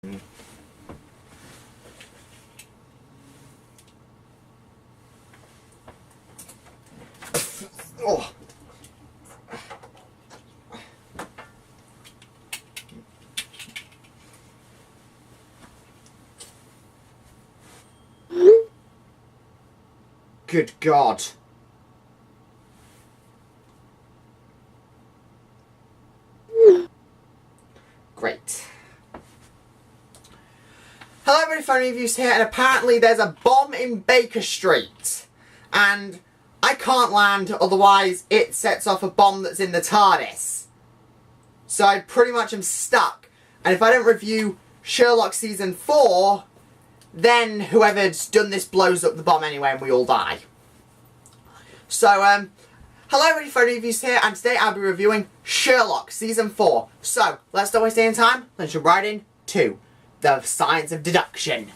Oh. Good God. Great. Hello everybody, FunReviews here, and apparently there's a bomb in Baker Street. And I can't land, otherwise it sets off a bomb that's in the TARDIS. So I pretty much am stuck. And if I don't review Sherlock Season 4, then whoever's done this blows up the bomb anyway and we all die. So, hello everybody, FunReviews here, and today I'll be reviewing Sherlock Season 4. So, let's not waste any time, let's jump right in to the science of deduction.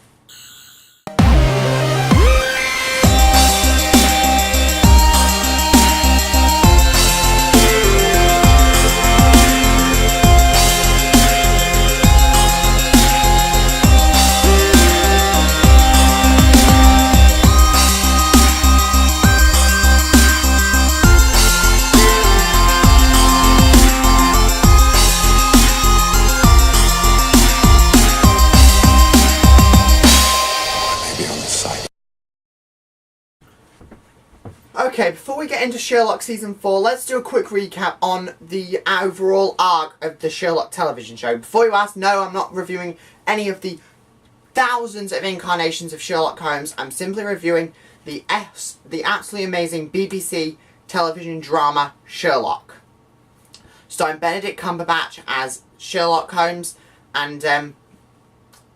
Okay, before we get into Sherlock Season 4, let's do a quick recap on the overall arc of the Sherlock television show. Before you ask, no, I'm not reviewing any of the thousands of incarnations of Sherlock Holmes. I'm simply reviewing the absolutely amazing BBC television drama Sherlock. Starring Benedict Cumberbatch as Sherlock Holmes and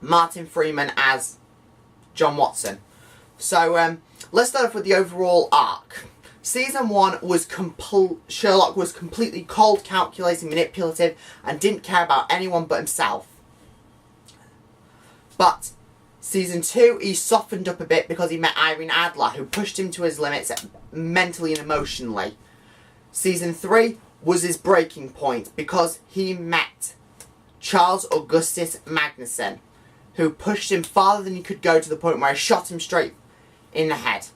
Martin Freeman as John Watson. So, let's start off with the overall arc. Season 1 was Sherlock was completely cold, calculating, manipulative, and didn't care about anyone but himself. But Season 2, he softened up a bit because he met Irene Adler, who pushed him to his limits mentally and emotionally. Season 3 was his breaking point because he met Charles Augustus Magnuson, who pushed him farther than he could go to the point where he shot him straight in the head,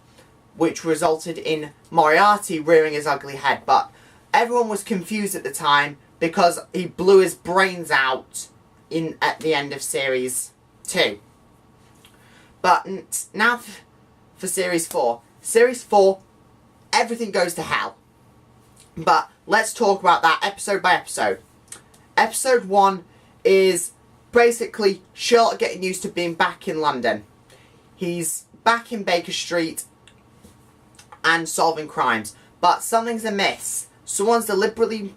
which resulted in Moriarty rearing his ugly head. But everyone was confused at the time because he blew his brains out at the end of Series 2. But now for Series 4. Series 4, everything goes to hell. But let's talk about that episode by episode. Episode 1 is basically Sherlock getting used to being back in London. He's back in Baker Street and solving crimes, but something's amiss. Someone's deliberately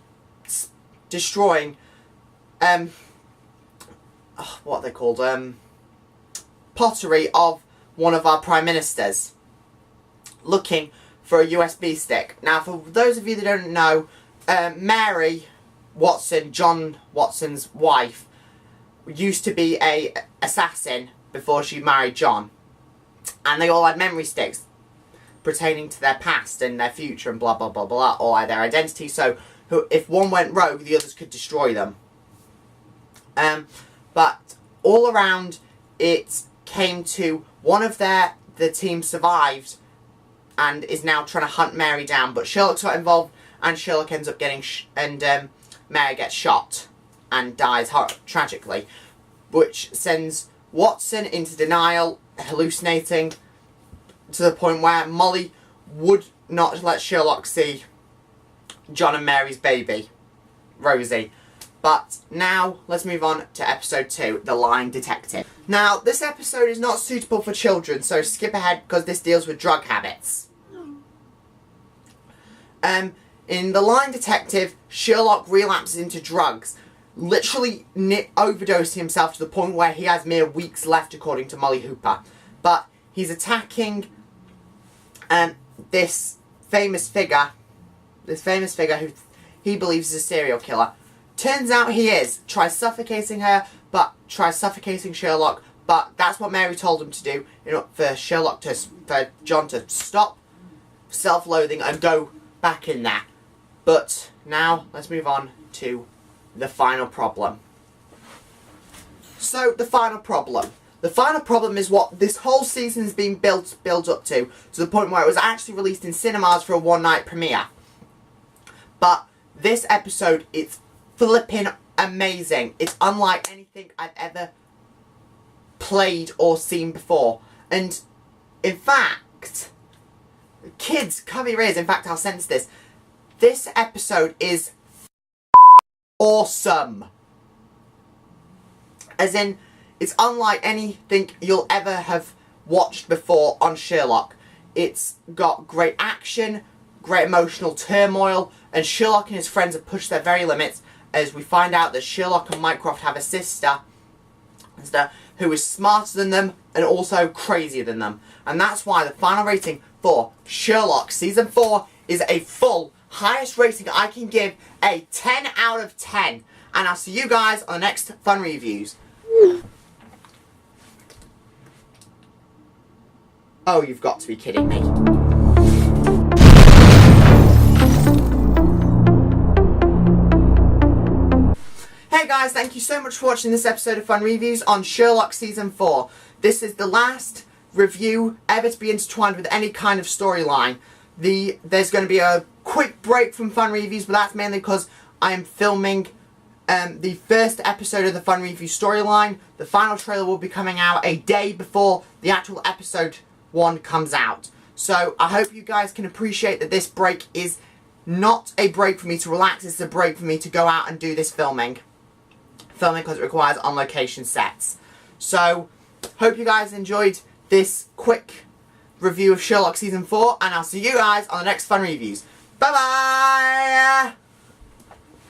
destroying what are they called, pottery of one of our prime ministers, looking for a USB stick. Now, for those of you that don't know, Mary Watson, John Watson's wife, used to be a assassin before she married John. And they all had memory sticks pertaining to their past and their future and blah blah blah blah, all had their identity, so if one went rogue, the others could destroy them. But all around, it came to one of the team survived and is now trying to hunt Mary down, but Sherlock's got involved and Sherlock ends up getting Mary gets shot and dies tragically, which sends Watson into denial, hallucinating to the point where Molly would not let Sherlock see John and Mary's baby, Rosie. But now, let's move on to episode 2, The Lying Detective. Now, this episode is not suitable for children, so skip ahead because this deals with drug habits. In The Lying Detective, Sherlock relapses into drugs, literally overdosing himself to the point where he has mere weeks left, according to Molly Hooper. But he's attacking this famous figure who he believes is a serial killer. Turns out he is. Tries suffocating her, but tries suffocating Sherlock. But that's what Mary told him to do, for John to stop self-loathing and go back in there. But now let's move on to the final problem. So, the final problem. The final problem is what this whole season has been built up to the point where it was actually released in cinemas for a one-night premiere. But this episode, it's flipping amazing. It's unlike anything I've ever played or seen before. And, in fact, kids, cover your ears. In fact, I'll sense this. This episode is awesome. As in, it's unlike anything you'll ever have watched before on Sherlock. It's got great action, great emotional turmoil, and Sherlock and his friends have pushed their very limits as we find out that Sherlock and Mycroft have a sister who is smarter than them and also crazier than them. And that's why the final rating for Sherlock Season 4 is a full highest rating I can give, a 10 out of 10. And I'll see you guys on the next Fun Reviews. Oh, you've got to be kidding me. Hey guys, thank you so much for watching this episode of Fun Reviews on Sherlock Season 4. This is the last review ever to be intertwined with any kind of storyline. There's going to be a quick break from Fun Reviews, but that's mainly because I am filming the first episode of the Fun Review storyline. The final trailer will be coming out a day before the actual episode 1 comes out. So I hope you guys can appreciate that this break is not a break for me to relax, it's a break for me to go out and do this filming. Filming because it requires on-location sets. So, hope you guys enjoyed this quick review of Sherlock Season 4, and I'll see you guys on the next Fun Reviews. Bye-bye!